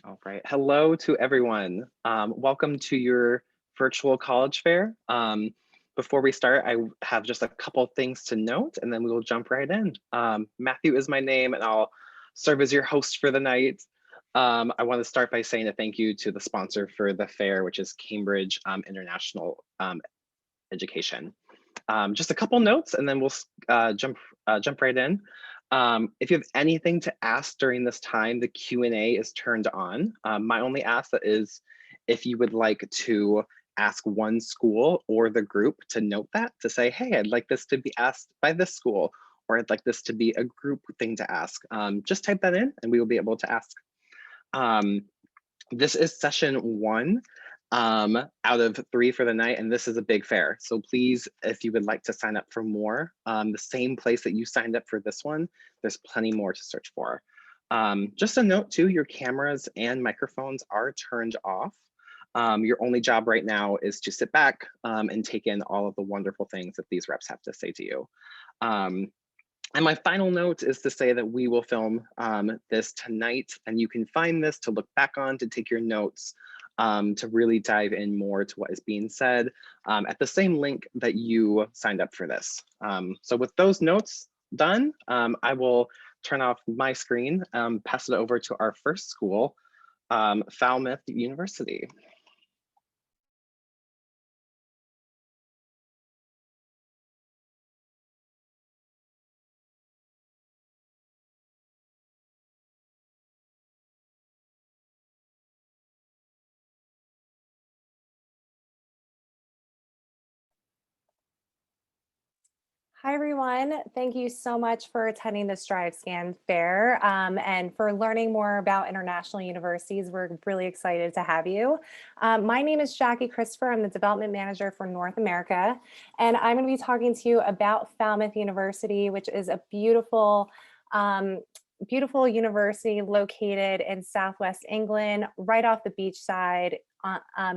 All right. Hello to everyone. Welcome to your virtual college fair. Before we start, I have just a couple things to note, and then we will jump right in. Matthew is my name, and I'll serve as your host for the night. I want to start by saying a thank you to the sponsor for the fair, which is Cambridge International Education. Just a couple notes, and then we'll jump right in. If you have anything to ask during this time, the Q&A is turned on. My only ask is if you would like to ask one school or the group to note that, to say, hey, I'd like this to be asked by this school, or I'd like this to be a group thing to ask. Just type that in and we will be able to ask. This is session one out of 3 for the night, and this is a big fair. So please, if you would like to sign up for more, the same place that you signed up for this one, there's plenty more to search for. Just a note too, your cameras and microphones are turned off. Your only job right now is to sit back and take in all of the wonderful things that these reps have to say to you. And my final note is to say that we will film this tonight, and you can find this to look back on, to take your notes, to really dive in more to what is being said at the same link that you signed up for this. So with those notes done, I will turn off my screen, pass it over to our first school, Falmouth University. Hi, everyone. Thank you so much for attending the StriveScan Fair and for learning more about international universities. We're really excited to have you. My name is Jackie Christopher. I'm the Development Manager for North America, and I'm going to be talking to you about Falmouth University, which is a beautiful, beautiful university located in Southwest England, right off the beachside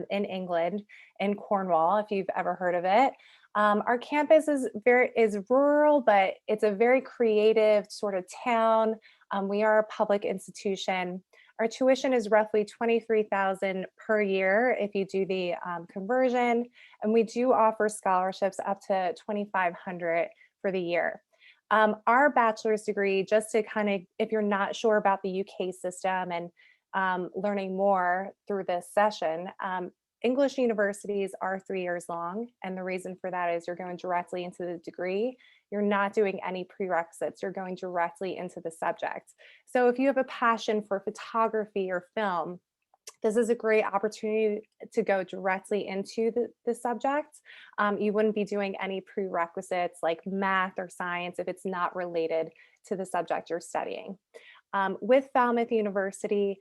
in England, in Cornwall, if you've ever heard of it. Our campus is rural, but it's a very creative sort of town. We are a public institution. Our tuition is roughly $23,000 per year if you do the conversion, and we do offer scholarships up to $2,500 for the year. Our bachelor's degree, just to kind of, if you're not sure about the UK system and learning more through this session, English universities are 3 years long, and the reason for that is you're going directly into the degree. You're not doing any prerequisites. You're going directly into the subject. So if you have a passion for photography or film, this is a great opportunity to go directly into the subject. You wouldn't be doing any prerequisites like math or science if it's not related to the subject you're studying. With Falmouth University,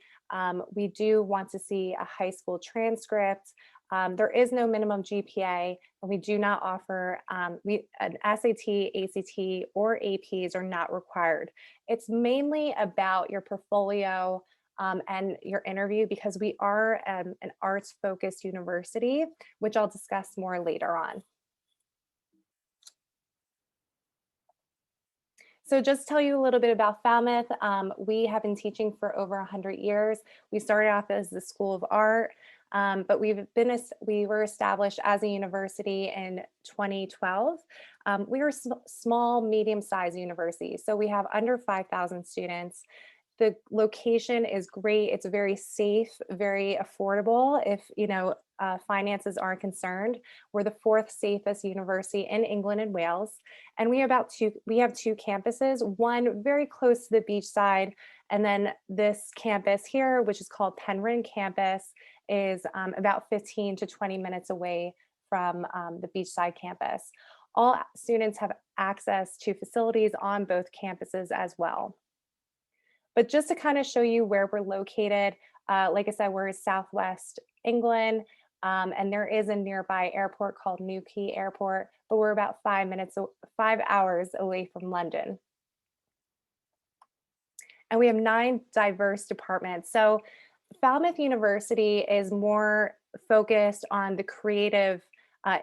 we do want to see a high school transcript. There is no minimum GPA, and we do not offer an SAT, ACT, or APs are not required. It's mainly about your portfolio and your interview, because we are an arts-focused university, which I'll discuss more later on. So just tell you a little bit about Falmouth. We have been teaching for over 100 years. We started off as the School of Art, but we were established as a university in 2012. We are a small, medium-sized university, so we have under 5,000 students. The location is great. It's very safe, very affordable. If finances aren't concerned, we're the 4th safest university in England and Wales, and we have two campuses. One very close to the beachside, and then this campus here, which is called Penryn campus, is about 15 to 20 minutes away from the beachside campus. All students have access to facilities on both campuses as well. But just to kind of show you where we're located, like I said, we're in Southwest England, and there is a nearby airport called Newquay Airport, but we're about 5 hours away from London. And we have 9 diverse departments. So Falmouth University is more focused on the creative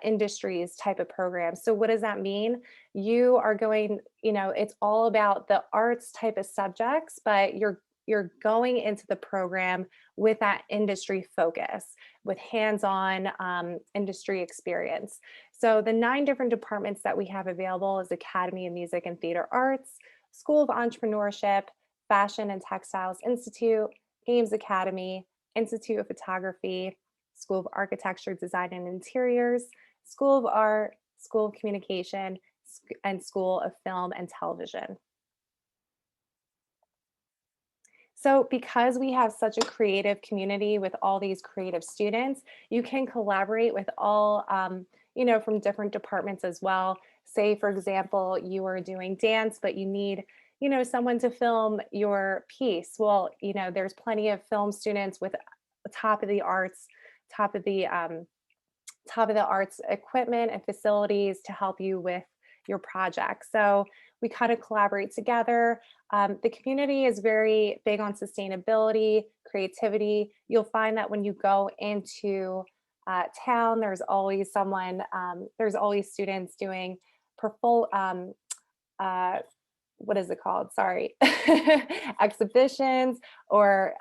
industries type of program. So what does that mean? You are going, it's all about the arts type of subjects, but you're going into the program with that industry focus, with hands-on industry experience. So the 9 different departments that we have available is Academy of Music and Theater Arts, School of Entrepreneurship, Fashion and Textiles Institute, Games Academy, Institute of Photography, School of Architecture, Design and Interiors, School of Art, School of Communication, and School of Film and Television. So because we have such a creative community with all these creative students, you can collaborate with all, from different departments as well. Say, for example, you are doing dance, but you need, someone to film your piece. Well, there's plenty of film students with top of the arts, top of the arts equipment and facilities to help you with your project. So we kind of collaborate together. The community is very big on sustainability, creativity. You'll find that when you go into town, there's always there's always students doing what is it called? Sorry, exhibitions, or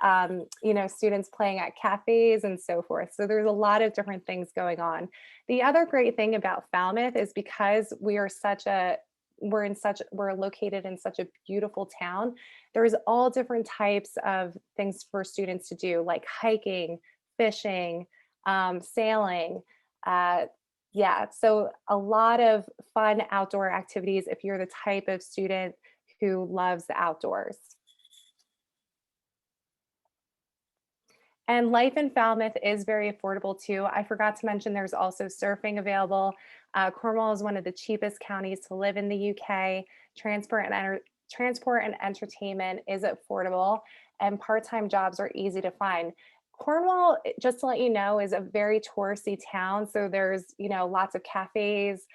students playing at cafes and so forth. So there's a lot of different things going on. The other great thing about Falmouth is because we're located in such a beautiful town, there's all different types of things for students to do, like hiking, fishing, sailing. So a lot of fun outdoor activities if you're the type of student who loves the outdoors. And life in Falmouth is very affordable too. I forgot to mention there's also surfing available. Cornwall is one of the cheapest counties to live in the UK. Transport and entertainment is affordable, and part-time jobs are easy to find. Cornwall, just to let you know, is a very touristy town. So there's, lots of cafes,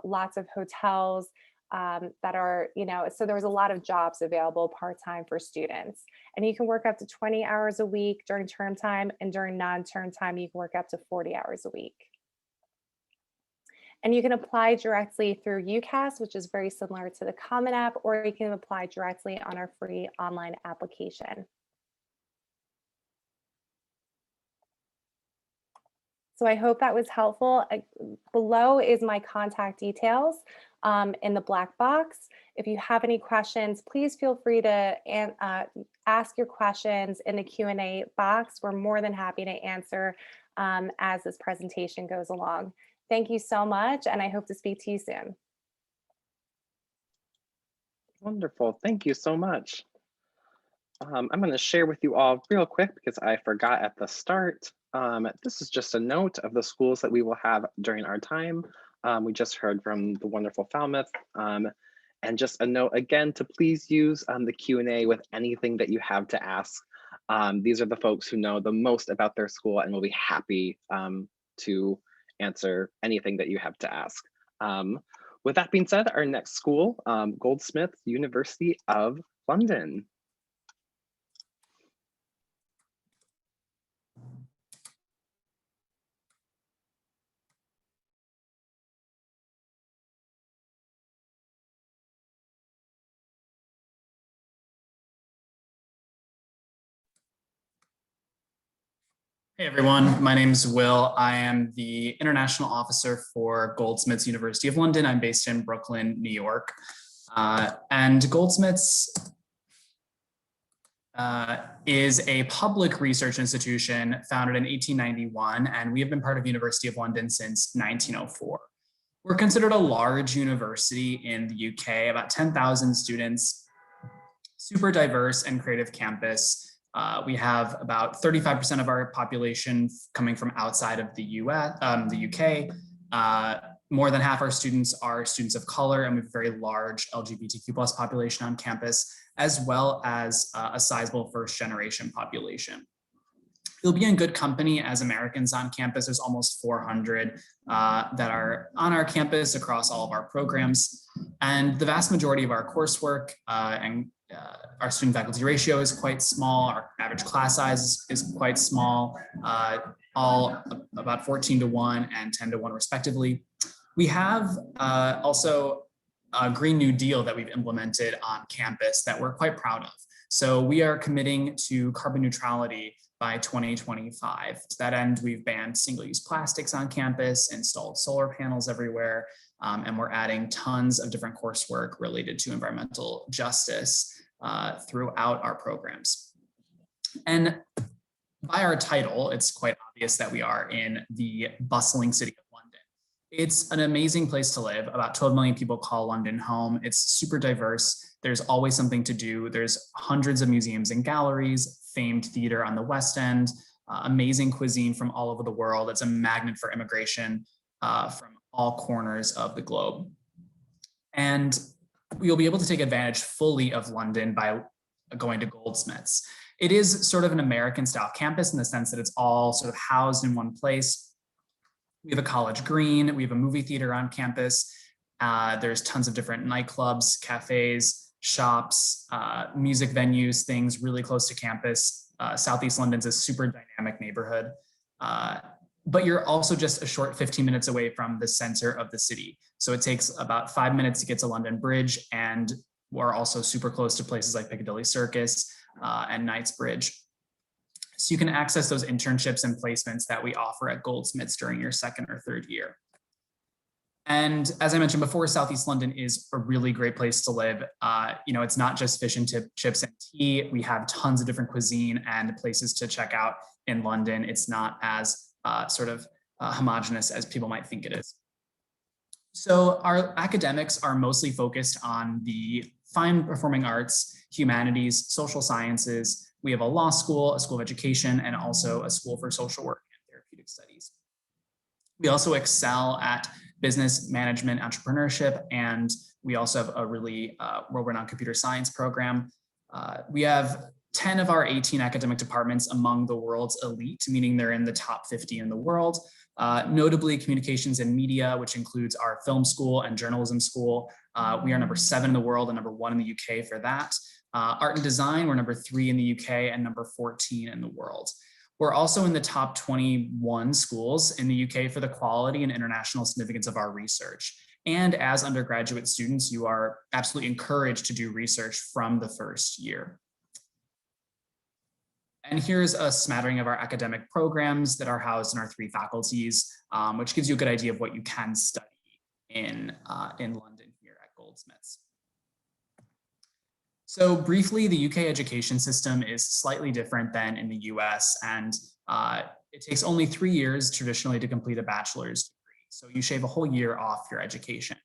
lots of hotels that are, so there's a lot of jobs available part-time for students. And you can work up to 20 hours a week during term time, and during non-term time, you can work up to 40 hours a week. And you can apply directly through UCAS, which is very similar to the Common App, or you can apply directly on our free online application. So I hope that was helpful. Below is my contact details in the black box. If you have any questions, please feel free to ask your questions in the Q&A box. We're more than happy to answer as this presentation goes along. Thank you so much, and I hope to speak to you soon. Wonderful, thank you so much. I'm going to share with you all real quick because I forgot at the start. This is just a note of the schools that we will have during our time. We just heard from the wonderful Falmouth. And just a note again to please use the Q&A with anything that you have to ask. These are the folks who know the most about their school and will be happy to answer anything that you have to ask. With that being said, our next school, Goldsmiths University of London. Hey everyone, my name is Will. I am the International Officer for Goldsmiths University of London. I'm based in Brooklyn, New York. And Goldsmiths is a public research institution founded in 1891, and we have been part of University of London since 1904. We're considered a large university in the UK, about 10,000 students, super diverse and creative campus. We have about 35% of our population coming from outside of the UK. More than half our students are students of color, and we have a very large LGBTQ+ population on campus, as well as a sizable first-generation population. You'll be in good company as Americans on campus. There's almost 400 that are on our campus across all of our programs. And the vast majority of our coursework and our student faculty ratio is quite small. Our average class size is quite small, all about 14:1 and 10:1 respectively. We have also a Green New Deal that we've implemented on campus that we're quite proud of. So we are committing to carbon neutrality by 2025. To that end, we've banned single-use plastics on campus, installed solar panels everywhere, and we're adding tons of different coursework related to environmental justice throughout our programs. And by our title, it's quite obvious that we are in the bustling city of London. It's an amazing place to live. About 12 million people call London home. It's super diverse. There's always something to do. There's hundreds of museums and galleries, famed theater on the West End, amazing cuisine from all over the world. It's a magnet for immigration from all corners of the globe. And you'll be able to take advantage fully of London by going to Goldsmiths. It is sort of an American style campus in the sense that it's all sort of housed in one place. We have a college green, we have a movie theater on campus. There's tons of different nightclubs, cafes, shops, music venues, things really close to campus. Southeast London's a super dynamic neighborhood. But you're also just a short 15 minutes away from the center of the city. So it takes about 5 minutes to get to London Bridge, and we're also super close to places like Piccadilly Circus and Knightsbridge. So you can access those internships and placements that we offer at Goldsmiths during your second or third year. And as I mentioned before, Southeast London is a really great place to live. It's not just fish and chips and tea. We have tons of different cuisine and places to check out in London. It's not as homogenous as people might think it is. So our academics are mostly focused on the fine performing arts, humanities, social sciences. We have a law school, a school of education, and also a school for social work and therapeutic studies. We also excel at business management, entrepreneurship, and we also have a really world-renowned computer science program. We have 10 of our 18 academic departments among the world's elite, meaning they're in the top 50 in the world. Notably, communications and media, which includes our film school and journalism school. We are number 7 in the world and number 1 in the UK for that. Art and design, we're number 3 in the UK and number 14 in the world. We're also in the top 21 schools in the UK for the quality and international significance of our research. And as undergraduate students, you are absolutely encouraged to do research from the first year. And here's a smattering of our academic programs that are housed in our 3 faculties, which gives you a good idea of what you can study in London here at Goldsmiths. So briefly, the UK education system is slightly different than in the US, and it takes only 3 years traditionally to complete a bachelor's degree. So you shave a whole year off your education.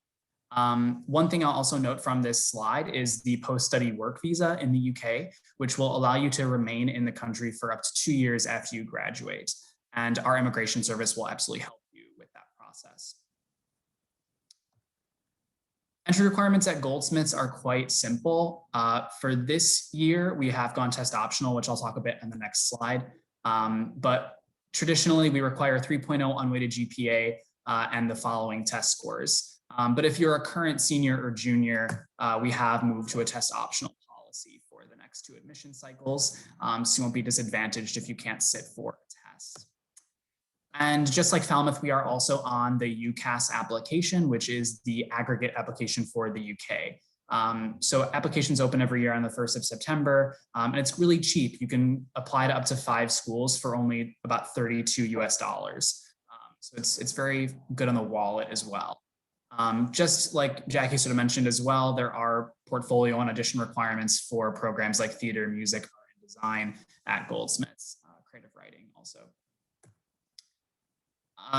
One thing I'll also note from this slide is the post-study work visa in the UK, which will allow you to remain in the country for up to 2 years after you graduate. And our immigration service will absolutely help you with that process. Entry requirements at Goldsmiths are quite simple. For this year, we have gone test optional, which I'll talk a bit on the next slide. But traditionally, we require 3.0 unweighted GPA and the following test scores. But if you're a current senior or junior, we have moved to a test optional policy for the next 2 admission cycles. So you won't be disadvantaged if you can't sit for a test. And just like Falmouth, we are also on the UCAS application, which is the aggregate application for the UK. So applications open every year on the 1st of September, and it's really cheap. You can apply to up to 5 schools for only about $32 US. So it's very good on the wallet as well. Just like Jackie sort of mentioned as well, there are portfolio and audition requirements for programs like theater, music, art, and design at Goldsmiths, creative writing also.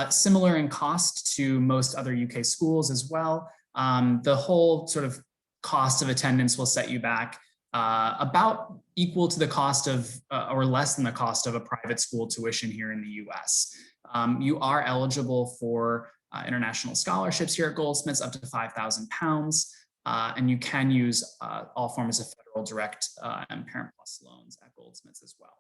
Similar in cost to most other UK schools as well. The whole sort of cost of attendance will set you back about equal to the cost of, or less than the cost of a private school tuition here in the US. You are eligible for international scholarships here at Goldsmiths up to £5,000, and you can use all forms of federal direct and Parent Plus loans at Goldsmiths as well.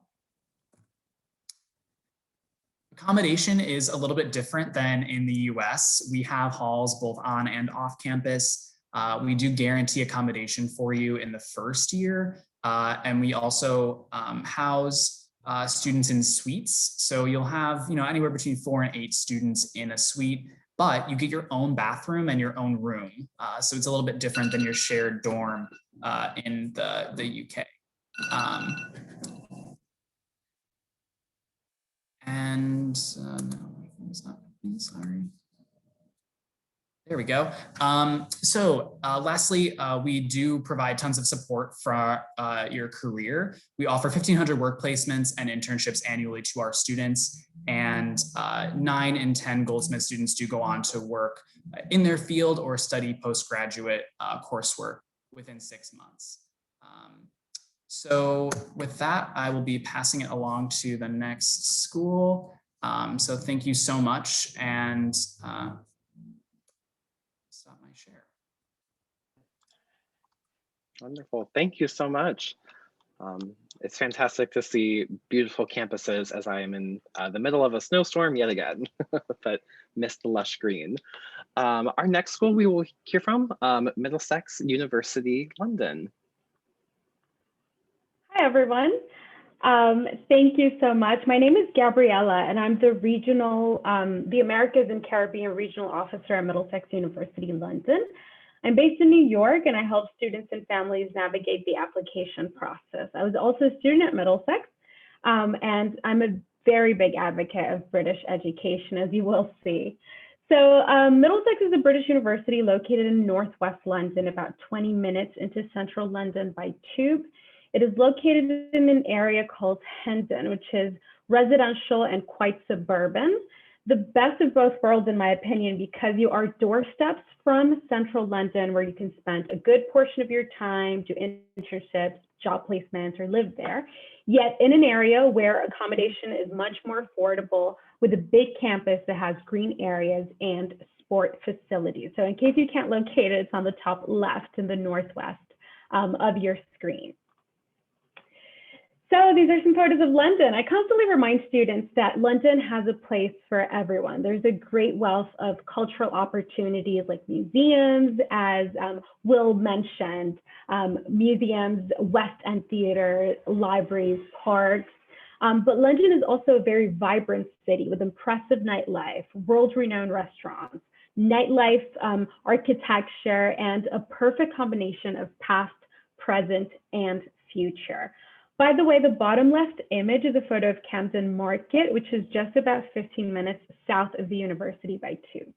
Accommodation is a little bit different than in the US. We have halls both on and off campus. We do guarantee accommodation for you in the first year, and we also house students in suites. So you'll have anywhere between 4 and 8 students in a suite, but you get your own bathroom and your own room. So it's a little bit different than your shared dorm in the UK. No, it's not. Sorry. There we go. Lastly, we do provide tons of support for your career. We offer 1,500 work placements and internships annually to our students, and 9 in 10 Goldsmiths students do go on to work in their field or study postgraduate coursework within 6 months. So with that, I will be passing it along to the next school. So thank you so much, and stop my share. Wonderful. Thank you so much. It's fantastic to see beautiful campuses as I am in the middle of a snowstorm yet again, but missed the lush green. Our next school we will hear from Middlesex University, London. Hi, everyone. Thank you so much. My name is Gabriella, and I'm the regional, the Americas and Caribbean Regional Officer at Middlesex University, London. I'm based in New York, and I help students and families navigate the application process. I was also a student at Middlesex, and I'm a very big advocate of British education, as you will see. So Middlesex is a British university located in Northwest London, about 20 minutes into central London by tube. It is located in an area called Hendon, which is residential and quite suburban. The best of both worlds, in my opinion, because you are doorsteps from central London, where you can spend a good portion of your time, do internships, job placements, or live there, yet in an area where accommodation is much more affordable, with a big campus that has green areas and sport facilities. So in case you can't locate it, it's on the top left in the northwest of your screen. So these are some photos of London. I constantly remind students that London has a place for everyone. There's a great wealth of cultural opportunities like museums, as Will mentioned, museums, West End theater, libraries, parks. But London is also a very vibrant city with impressive nightlife, world-renowned restaurants, nightlife, architecture, and a perfect combination of past, present, and future. By the way, the bottom left image is a photo of Camden Market, which is just about 15 minutes south of the university by tube.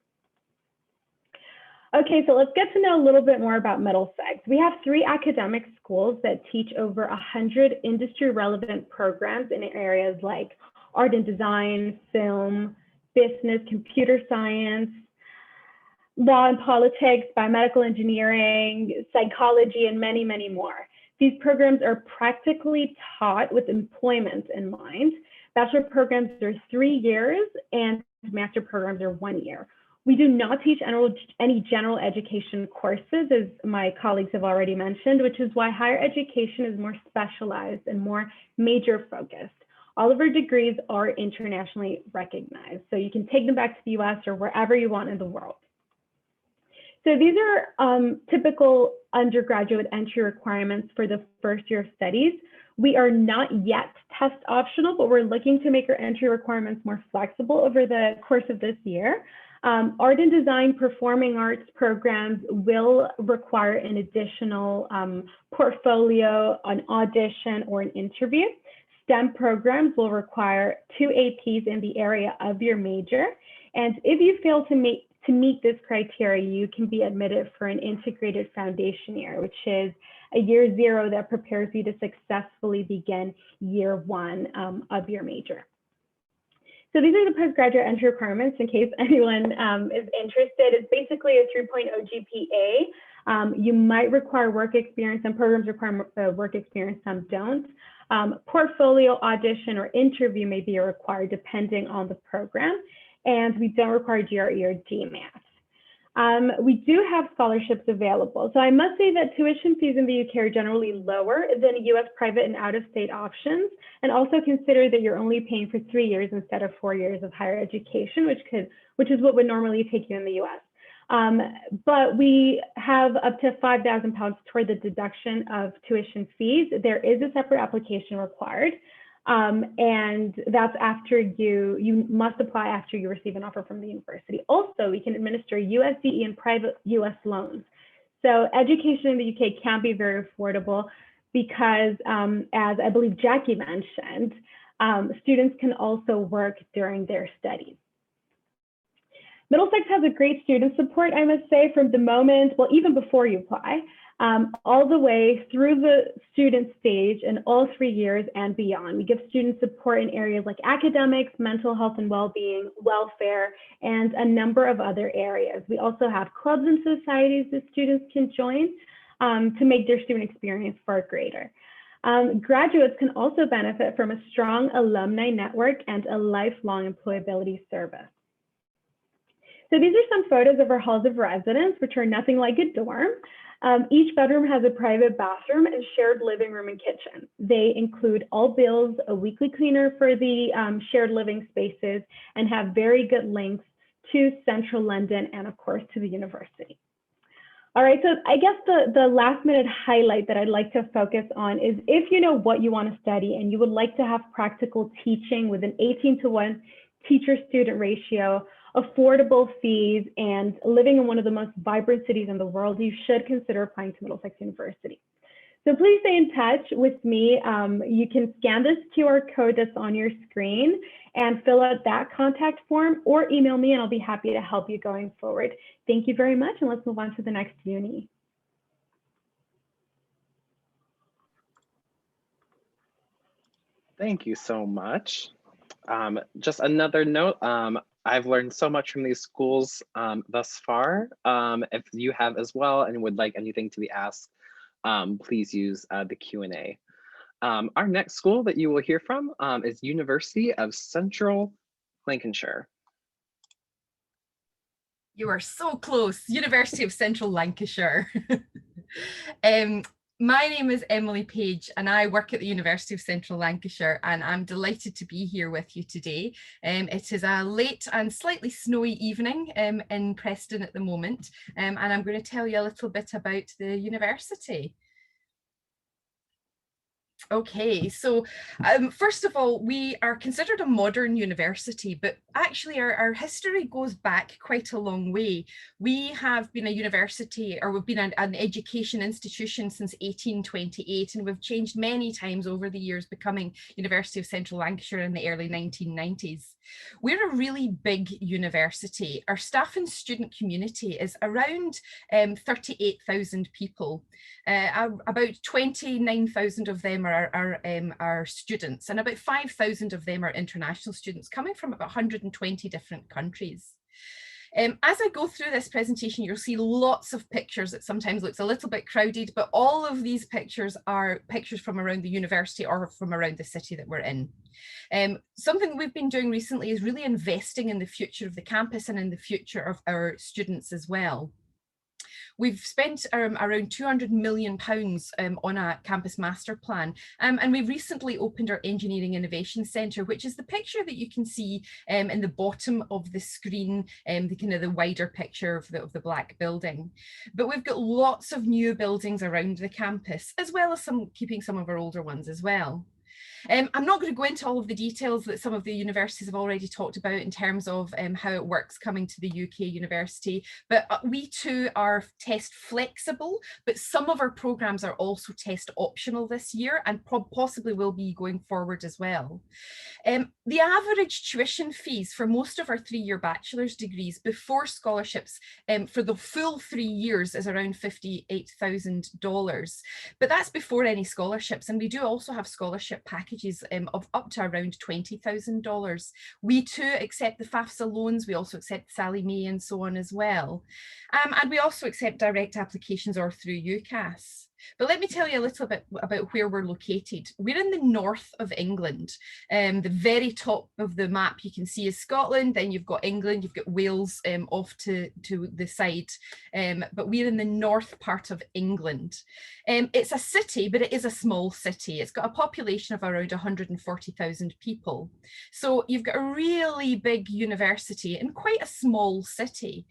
Okay, so let's get to know a little bit more about Middlesex. We have 3 academic schools that teach over 100 industry-relevant programs in areas like art and design, film, business, computer science, law and politics, biomedical engineering, psychology, and many, many more. These programs are practically taught with employment in mind. Bachelor programs are 3 years and master programs are 1 year. We do not teach any general education courses, as my colleagues have already mentioned, which is why higher education is more specialized and more major focused. All of our degrees are internationally recognized, so you can take them back to the US or wherever you want in the world. So these are typical undergraduate entry requirements for the first year of studies. We are not yet test optional, but we're looking to make our entry requirements more flexible over the course of this year. Art and design, performing arts programs will require an additional portfolio, an audition, or an interview. STEM programs will require 2 APs in the area of your major. And if you fail to meet this criteria, you can be admitted for an integrated foundation year, which is a year 0 that prepares you to successfully begin year 1 of your major. So these are the postgraduate entry requirements in case anyone is interested. It's basically a 3.0 GPA. You might require work experience. Some programs require work experience, some don't. Portfolio, audition, or interview may be required depending on the program. And we don't require GRE or GMAT. We do have scholarships available. So I must say that tuition fees in the UK are generally lower than US private and out-of-state options. And also consider that you're only paying for 3 years instead of 4 years of higher education, which is what would normally take you in the US. But we have up to £5,000 toward the deduction of tuition fees. There is a separate application required. And that's after you must apply after you receive an offer from the university. Also, we can administer USDE and private US loans. So education in the UK can be very affordable because, as I believe Jackie mentioned, students can also work during their studies. Middlesex has a great student support, I must say, from the moment, well, even before you apply, all the way through the student stage in all 3 years and beyond. We give student support in areas like academics, mental health and well-being, welfare, and a number of other areas. We also have clubs and societies that students can join to make their student experience far greater. Graduates can also benefit from a strong alumni network and a lifelong employability service. So these are some photos of our halls of residence, which are nothing like a dorm. Each bedroom has a private bathroom and shared living room and kitchen. They include all bills, a weekly cleaner for the shared living spaces, and have very good links to central London and of course to the university. All right, so I guess the last minute highlight that I'd like to focus on is if you know what you want to study and you would like to have practical teaching with an 18:1 teacher-student ratio, affordable fees, and living in one of the most vibrant cities in the world, you should consider applying to Middlesex University. So please stay in touch with me. You can scan this QR code that's on your screen and fill out that contact form, or email me and I'll be happy to help you going forward. Thank you very much, and let's move on to the next uni. Thank you so much. Just another note, I've learned so much from these schools thus far. If you have as well and would like anything to be asked, please use the Q&A. Our next school that you will hear from is University of Central Lancashire. You are so close, University of Central Lancashire. My name is Emily Page and I work at the University of Central Lancashire, and I'm delighted to be here with you today. It is a late and slightly snowy evening in Preston at the moment, and I'm going to tell you a little bit about the university. Okay, so first of all, we are considered a modern university, but actually our history goes back quite a long way. We have been a university, or we've been an education institution since 1828, and we've changed many times over the years, becoming University of Central Lancashire in the early 1990s. We're a really big university. Our staff and student community is around 38,000 people. About 29,000 of them are students, and about 5,000 of them are international students coming from about 120 different countries. As I go through this presentation, you'll see lots of pictures. It sometimes looks a little bit crowded, but all of these pictures are pictures from around the university or from around the city that we're in. Something we've been doing recently is really investing in the future of the campus and in the future of our students as well. We've spent around £200 million on a campus master plan, and we've recently opened our Engineering Innovation Centre, which is the picture that you can see in the bottom of the screen, the kind of the wider picture of the black building. But we've got lots of new buildings around the campus, as well as keeping some of our older ones as well. I'm not going to go into all of the details that some of the universities have already talked about in terms of how it works coming to the UK university, but we too are test flexible, but some of our programs are also test optional this year and possibly will be going forward as well. The average tuition fees for most of our 3-year bachelor's degrees before scholarships for the full 3 years is around $58,000, but that's before any scholarships, and we do also have scholarship packages of up to around $20,000. We too accept the FAFSA loans, we also accept Sally Mae and so on as well. And we also accept direct applications or through UCAS. But let me tell you a little bit about where we're located. We're in the north of England. The very top of the map you can see is Scotland, then you've got England, you've got Wales off to the side, but we're in the north part of England. It's a city, but it is a small city. It's got a population of around 140,000 people. So you've got a really big university in quite a small city.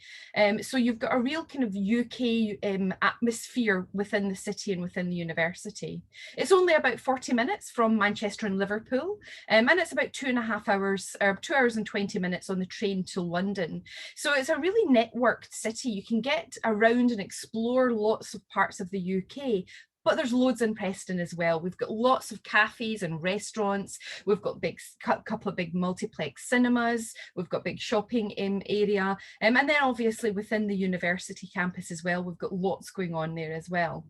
So you've got a real kind of UK atmosphere within the city and within the university. It's only about 40 minutes from Manchester and Liverpool, and it's about 2.5 hours, or 2 hours and 20 minutes on the train to London. So it's a really networked city. You can get around and explore lots of parts of the UK, but there's loads in Preston as well. We've got lots of cafes and restaurants. We've got couple of big multiplex cinemas. We've got big shopping area. And then obviously within the university campus as well, we've got lots going on there as well.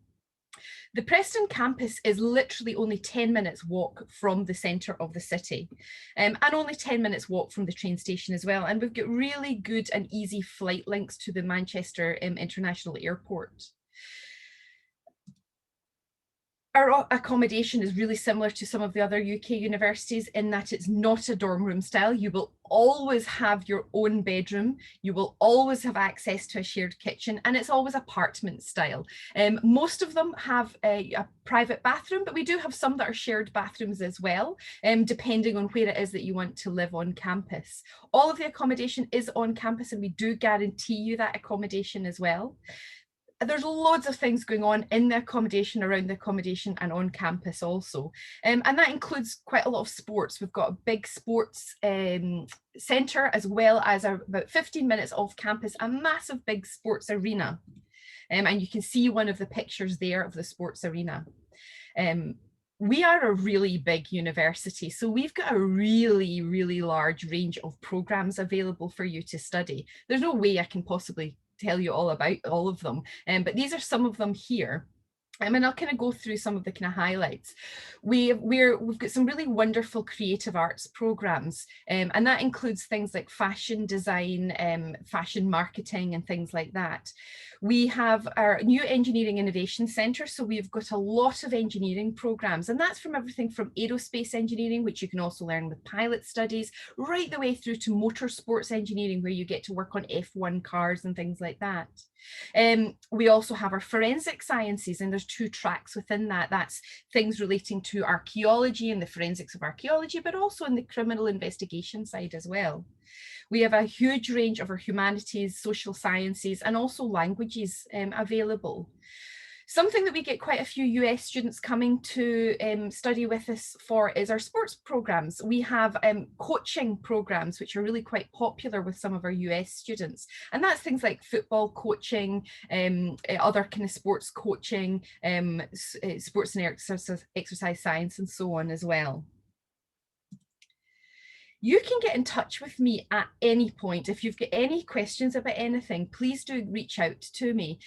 The Preston campus is literally only 10 minutes walk from the centre of the city, and only 10 minutes walk from the train station as well. And we've got really good and easy flight links to the Manchester International Airport. Our accommodation is really similar to some of the other UK universities in that it's not a dorm room style. You will always have your own bedroom. You will always have access to a shared kitchen, and it's always apartment style. Most of them have a private bathroom, but we do have some that are shared bathrooms as well, depending on where it is that you want to live on campus. All of the accommodation is on campus, and we do guarantee you that accommodation as well. There's loads of things going on in the accommodation, around the accommodation, and on campus also. And that includes quite a lot of sports. We've got a big sports centre, as well as about 15 minutes off campus, a massive big sports arena. And you can see one of the pictures there of the sports arena. We are a really big university, so we've got a really, really large range of programmes available for you to study. There's no way I can possibly tell you all about all of them, but these are some of them here. And I'll kind of go through some of the kind of highlights. We've got some really wonderful creative arts programs, and that includes things like fashion design, fashion marketing, and things like that. We have our new Engineering Innovation Centre, so we've got a lot of engineering programs, and that's from everything from aerospace engineering, which you can also learn with pilot studies, right the way through to motorsports engineering, where you get to work on F1 cars and things like that. We also have our forensic sciences, and there's 2 tracks within that. That's things relating to archaeology and the forensics of archaeology, but also in the criminal investigation side as well. We have a huge range of our humanities, social sciences, and also languages available. Something that we get quite a few US students coming to study with us for is our sports programs. We have coaching programs, which are really quite popular with some of our US students. And that's things like football coaching, other kind of sports coaching, sports and exercise science, and so on as well. You can get in touch with me at any point. If you've got any questions about anything, please do reach out to me.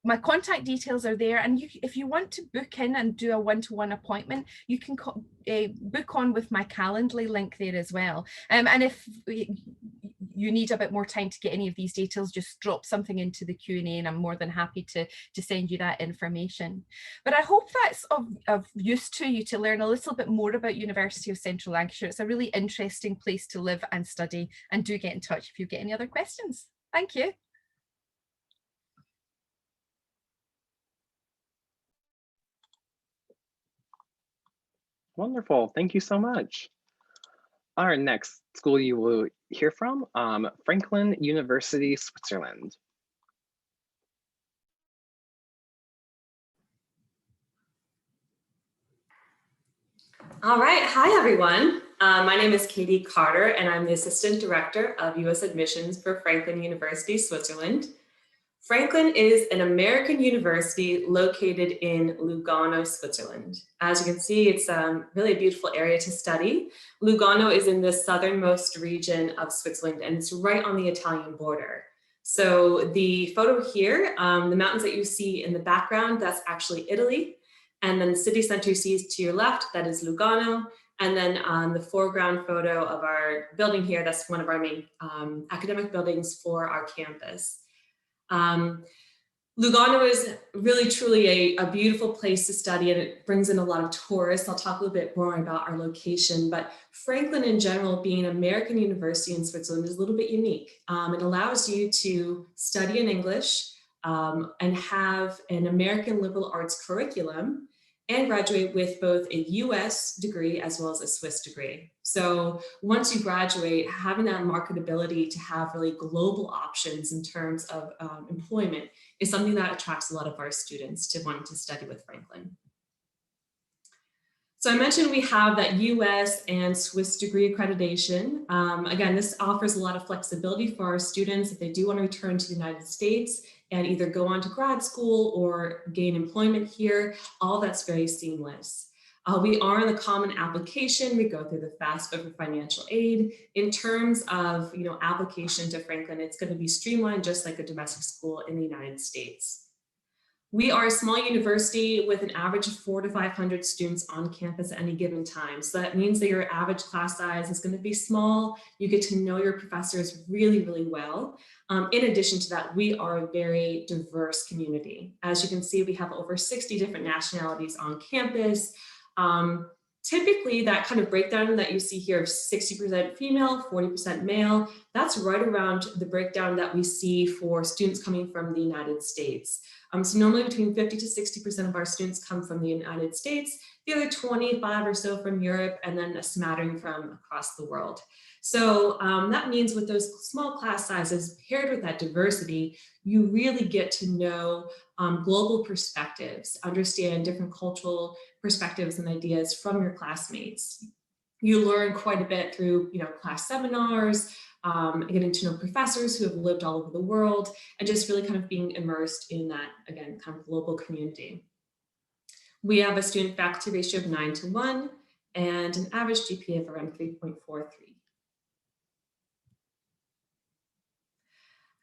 My contact details are there, and if you want to book in and do a one-to-one appointment, you can book on with my Calendly link there as well. And if you need a bit more time to get any of these details, just drop something into the Q&A, and I'm more than happy to send you that information. But I hope that's of use to you to learn a little bit more about University of Central Lancashire. It's a really interesting place to live and study, and do get in touch if you get any other questions. Thank you. Wonderful. Thank you so much. Our next school you will hear from, Franklin University, Switzerland. All right. Hi, everyone. My name is Katie Carter, and I'm the Assistant Director of U.S. Admissions for Franklin University, Switzerland. Franklin is an American university located in Lugano, Switzerland. As you can see, it's really a beautiful area to study. Lugano is in the southernmost region of Switzerland, and it's right on the Italian border. So the photo here, the mountains that you see in the background, that's actually Italy. And then the city center you see to your left, that is Lugano. And then on the foreground photo of our building here, that's one of our main academic buildings for our campus. Lugano is really truly a beautiful place to study, and it brings in a lot of tourists. I'll talk a little bit more about our location, but Franklin in general, being an American university in Switzerland, is a little bit unique. It allows you to study in English and have an American liberal arts curriculum, and graduate with both a US degree as well as a Swiss degree. So once you graduate, having that marketability to have really global options in terms of employment is something that attracts a lot of our students to wanting to study with Franklin. So I mentioned we have that US and Swiss degree accreditation. Again, this offers a lot of flexibility for our students if they do want to return to the United States. and either go on to grad school or gain employment here. All that's very seamless. We are in the common application. We go through the FAFSA for financial aid. In terms of application to Franklin, it's going to be streamlined just like a domestic school in the United States. We are a small university with an average of 400 to 500 students on campus at any given time. So that means that your average class size is going to be small. You get to know your professors really, really well. In addition to that, we are a very diverse community. As you can see, we have over 60 different nationalities on campus. Typically, that kind of breakdown that you see here of 60% female, 40% male, that's right around the breakdown that we see for students coming from the United States. So normally between 50 to 60% of our students come from the United States, the other 25 or so from Europe, and then a smattering from across the world. So that means with those small class sizes paired with that diversity, you really get to know global perspectives, understand different cultural perspectives and ideas from your classmates. You learn quite a bit through class seminars, getting to know professors who have lived all over the world, and just really kind of being immersed in that, again, kind of global community. We have a student faculty ratio of 9:1 and an average GPA of around 3.43.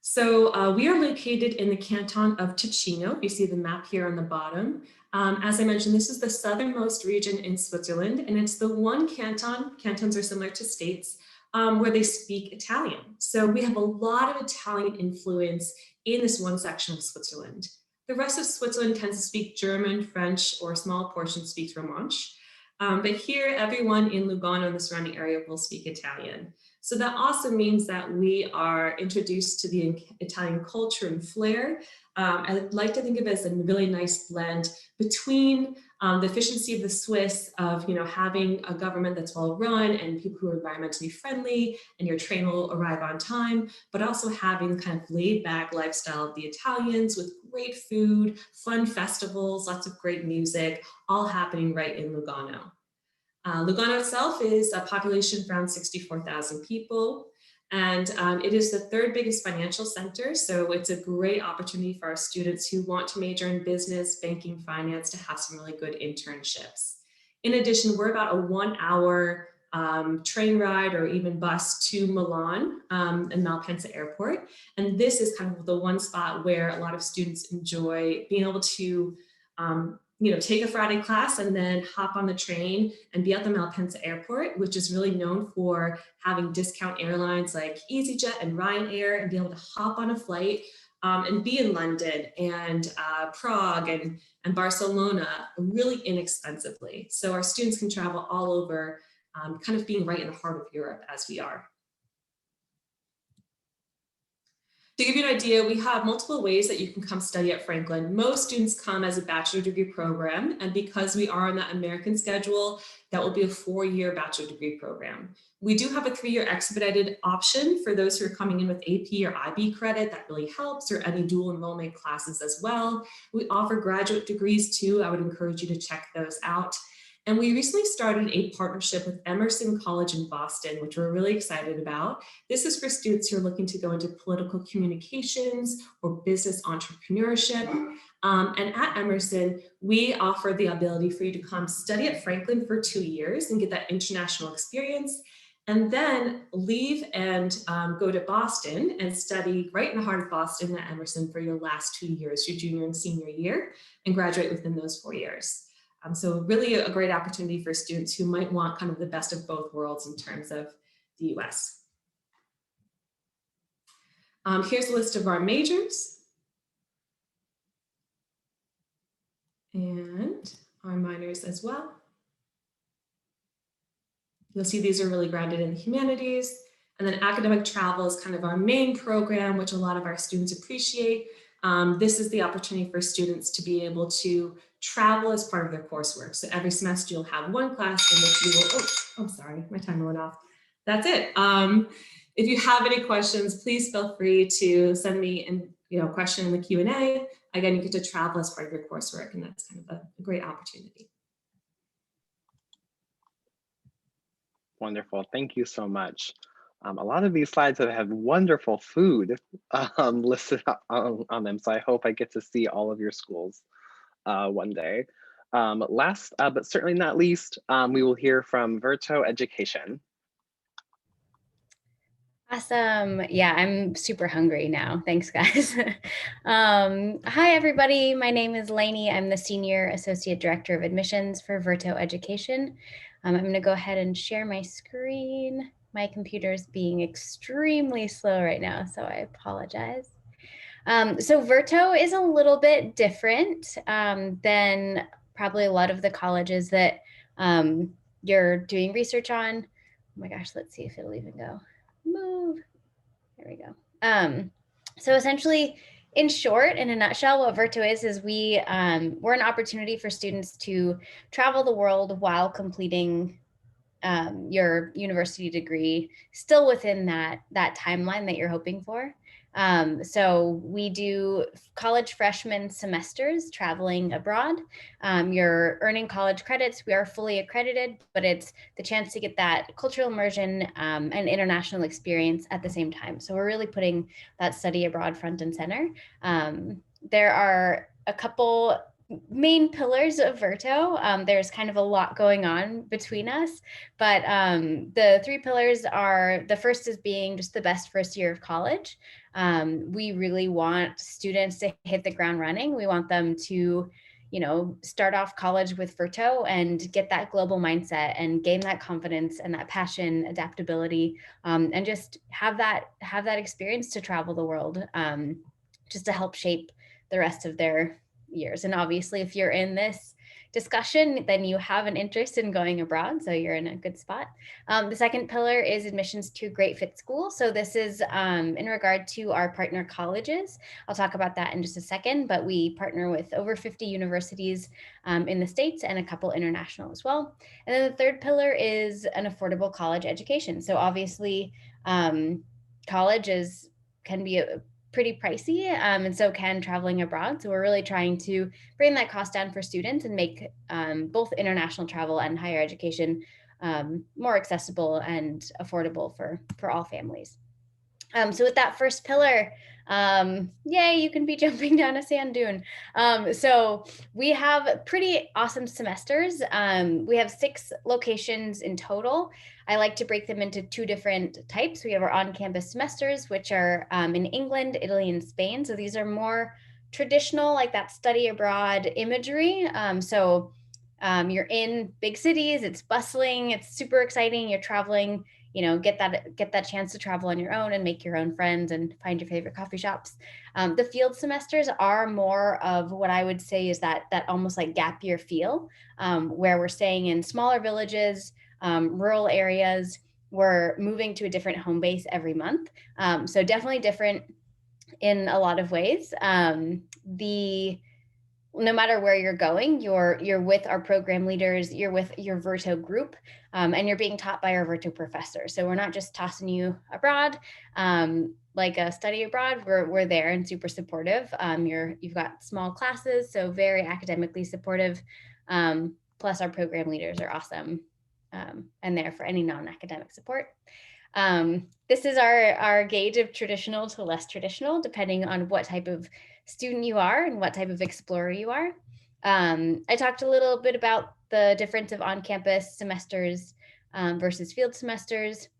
So we are located in the canton of Ticino. You see the map here on the bottom. As I mentioned, this is the southernmost region in Switzerland, and it's the one canton, cantons are similar to states, where they speak Italian. So we have a lot of Italian influence in this one section of Switzerland. The rest of Switzerland tends to speak German, French, or a small portion speaks Romansh. But here, everyone in Lugano and the surrounding area will speak Italian. So that also means that we are introduced to the Italian culture and flair. I like to think of it as a really nice blend between the efficiency of the Swiss of having a government that's well run and people who are environmentally friendly and your train will arrive on time, but also having the kind of laid back lifestyle of the Italians with great food, fun festivals, lots of great music, all happening right in Lugano. Lugano itself is a population of around 64,000 people, and it is the third biggest financial center, so it's a great opportunity for our students who want to major in business, banking, finance to have some really good internships. In addition, we're about a 1 hour train ride or even bus to Milan and Malpensa Airport, and this is kind of the one spot where a lot of students enjoy being able to take a Friday class and then hop on the train and be at the Malpensa Airport, which is really known for having discount airlines like EasyJet and Ryanair, and be able to hop on a flight and be in London and Prague and Barcelona really inexpensively. So our students can travel all over, kind of being right in the heart of Europe as we are. To give you an idea, we have multiple ways that you can come study at Franklin. Most students come as a bachelor degree program, and because we are on that American schedule, that will be a 4-year bachelor degree program. We do have a 3-year expedited option for those who are coming in with AP or IB credit. That really helps, or any dual enrollment classes as well. We offer graduate degrees too. I would encourage you to check those out. And we recently started a partnership with Emerson College in Boston, which we're really excited about. This is for students who are looking to go into political communications or business entrepreneurship. And at Emerson, we offer the ability for you to come study at Franklin for 2 years and get that international experience, and then leave and go to Boston and study right in the heart of Boston at Emerson for your last 2 years, your junior and senior year, and graduate within those 4 years. So really a great opportunity for students who might want kind of the best of both worlds in terms of the US. Here's a list of our majors and our minors as well. You'll see these are really grounded in the humanities, and then academic travel is kind of our main program, which a lot of our students appreciate. This is the opportunity for students to be able to travel as part of their coursework. So every semester you'll have one class in which you will, I'm sorry, my timer went off. That's it. If you have any questions, please feel free to send me a question in the Q&A. Again, you get to travel as part of your coursework, and that's kind of a great opportunity. Wonderful, thank you so much. A lot of these slides have wonderful food listed on them, so I hope I get to see all of your schools one day. Last but certainly not least, we will hear from Virto Education. Awesome. Yeah, I'm super hungry now. Thanks, guys. Hi, everybody. My name is Lainey. I'm the Senior Associate Director of Admissions for Virto Education. I'm going to go ahead and share my screen. My computer is being extremely slow right now, so I apologize. So Virto is a little bit different than probably a lot of the colleges that you're doing research on. Oh my gosh, let's see if it'll even go. Move. There we go. So essentially, in short, in a nutshell, what Virto is we're an opportunity for students to travel the world while completing your university degree, still within that timeline that you're hoping for. So we do college freshman semesters traveling abroad. You're earning college credits. We are fully accredited, but it's the chance to get that cultural immersion and international experience at the same time. So we're really putting that study abroad front and center. There are a couple main pillars of Virto. There's kind of a lot going on between us, but the three pillars are, the first is being just the best first year of college. We really want students to hit the ground running. We want them to, start off college with Virto and get that global mindset and gain that confidence and that passion, adaptability, and just have that experience to travel the world, just to help shape the rest of their years. And obviously, if you're in this discussion, then you have an interest in going abroad, so you're in a good spot. The second pillar is admissions to great fit school. So this is in regard to our partner colleges. I'll talk about that in just a second, but we partner with over 50 universities in the States and a couple international as well. And then the third pillar is an affordable college education. So obviously, college can be pretty pricey, and so can traveling abroad. So we're really trying to bring that cost down for students and make both international travel and higher education more accessible and affordable for all families. So with that first pillar, yay, you can be jumping down a sand dune. So we have pretty awesome semesters. We have 6 locations in total. I like to break them into 2 different types. We have our on-campus semesters, which are in England, Italy, and Spain. So these are more traditional, like that study abroad imagery. So you're in big cities, it's bustling, it's super exciting, you're traveling, get that chance to travel on your own and make your own friends and find your favorite coffee shops. The field semesters are more of what I would say is that almost like gap year feel, where we're staying in smaller villages, rural areas. We're moving to a different home base every month. So definitely different in a lot of ways. No matter where you're going, you're with our program leaders, you're with your Virto group, and you're being taught by our Virto professor. So we're not just tossing you abroad, like a study abroad. We're there and super supportive. You've got small classes, so very academically supportive. Plus our program leaders are awesome and there for any non-academic support. This is our gauge of traditional to less traditional, depending on what type of student you are and what type of explorer you are. I talked a little bit about the difference of on-campus semesters versus field semesters.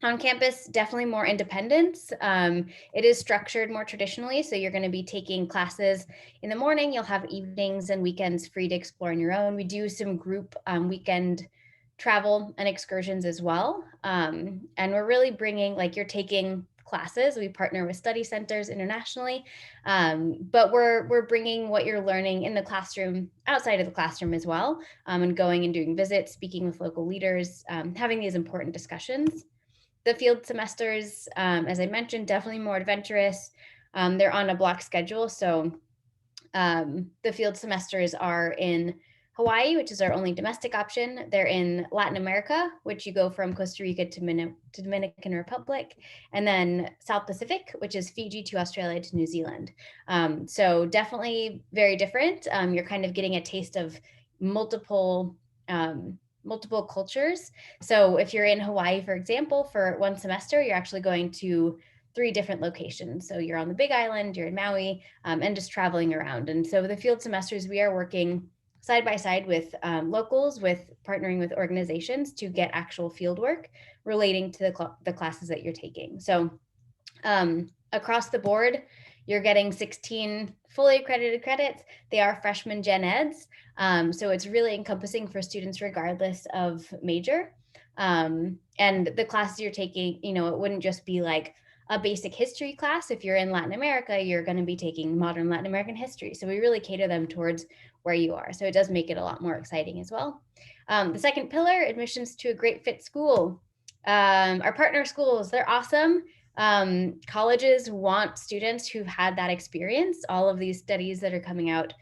On campus, definitely more independence. It is structured more traditionally, so you're going to be taking classes in the morning. You'll have evenings and weekends free to explore on your own. We do some group weekend travel and excursions as well. And we're really bringing, like, you're taking classes. We partner with study centers internationally, but we're bringing what you're learning in the classroom outside of the classroom as well, and going and doing visits, speaking with local leaders, having these important discussions. The field semesters, as I mentioned, definitely more adventurous. They're on a block schedule. So the field semesters are in Hawaii, which is our only domestic option. They're in Latin America, which you go from Costa Rica to Dominican Republic, and then South Pacific, which is Fiji to Australia to New Zealand. So definitely very different. You're kind of getting a taste of multiple multiple cultures. So if you're in Hawaii, for example, for one semester, you're actually going to 3 different locations. So you're on the Big Island, you're in Maui, and just traveling around. And so the field semesters, we are working side by side with locals, with partnering with organizations to get actual field work relating to the classes that you're taking. So across the board, you're getting 16 fully accredited credits. They are freshman gen eds. So it's really encompassing for students regardless of major. And the classes you're taking, you know, it wouldn't just be like a basic history class. If you're in Latin America, you're going to be taking modern Latin American history. So we really cater them towards where you are. So it does make it a lot more exciting as well. The second pillar, admissions to a great fit school. Our partner schools, they're awesome. Colleges want students who've had that experience. All of these studies that are coming out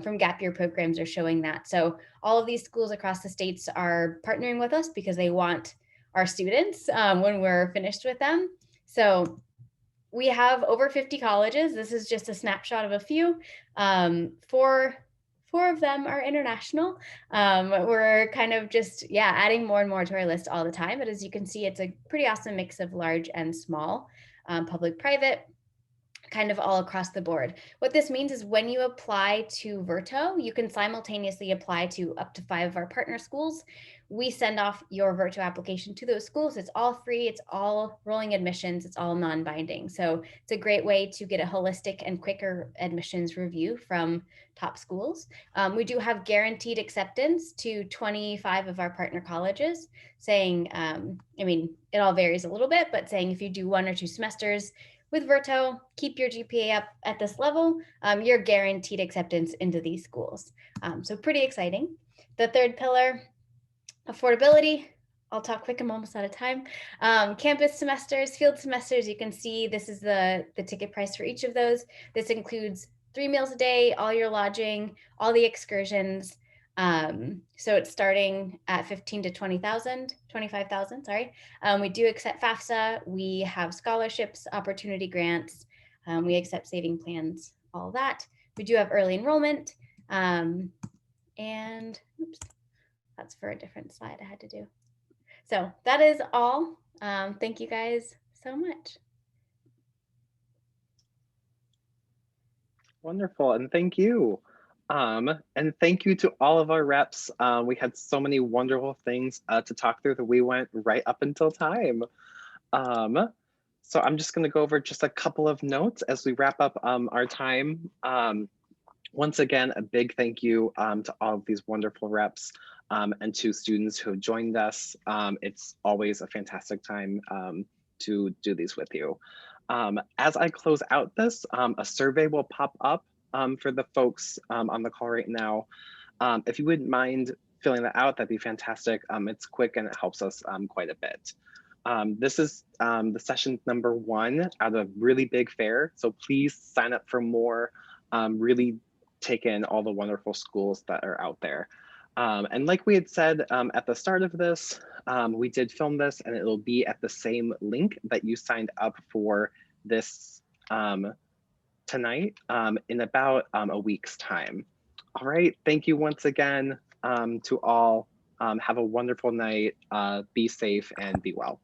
from gap year programs are showing that. So all of these schools across the states are partnering with us because they want our students when we're finished with them. So we have over 50 colleges. This is just a snapshot of a few. Four of them are international. We're kind of just, adding more and more to our list all the time. But as you can see, it's a pretty awesome mix of large and small, public, private, kind of all across the board. What this means is when you apply to Virto, you can simultaneously apply to up to 5 of our partner schools. We send off your Virto application to those schools. It's all free. It's all rolling admissions. It's all non-binding. So it's a great way to get a holistic and quicker admissions review from top schools. We do have guaranteed acceptance to 25 of our partner colleges, saying, it all varies a little bit, but saying if you do 1 or 2 semesters with Virto, keep your GPA up at this level, you're guaranteed acceptance into these schools. So pretty exciting. The third pillar, affordability. I'll talk quick, I'm almost out of time. Campus semesters, field semesters, you can see this is the ticket price for each of those. This includes 3 meals a day, all your lodging, all the excursions. So it's starting at 15 to 25,000, sorry. We do accept FAFSA. We have scholarships, opportunity grants. We accept saving plans, all that. We do have early enrollment. And oops, that's for a different slide I had to do. So that is all. Thank you guys so much. Wonderful, and thank you. And thank you to all of our reps. We had so many wonderful things to talk through that we went right up until time. So I'm just gonna go over just a couple of notes as we wrap up our time. Once again, a big thank you to all of these wonderful reps and to students who have joined us. It's always a fantastic time to do these with you. As I close out this, a survey will pop up for the folks on the call right now. If you wouldn't mind filling that out, that'd be fantastic. It's quick and it helps us quite a bit. This is the session number 1 out of really big fair. So please sign up for more, really take in all the wonderful schools that are out there. And like we had said at the start of this, we did film this and it'll be at the same link that you signed up for this tonight in about a week's time. All right, thank you once again to all. Have a wonderful night, be safe and be well.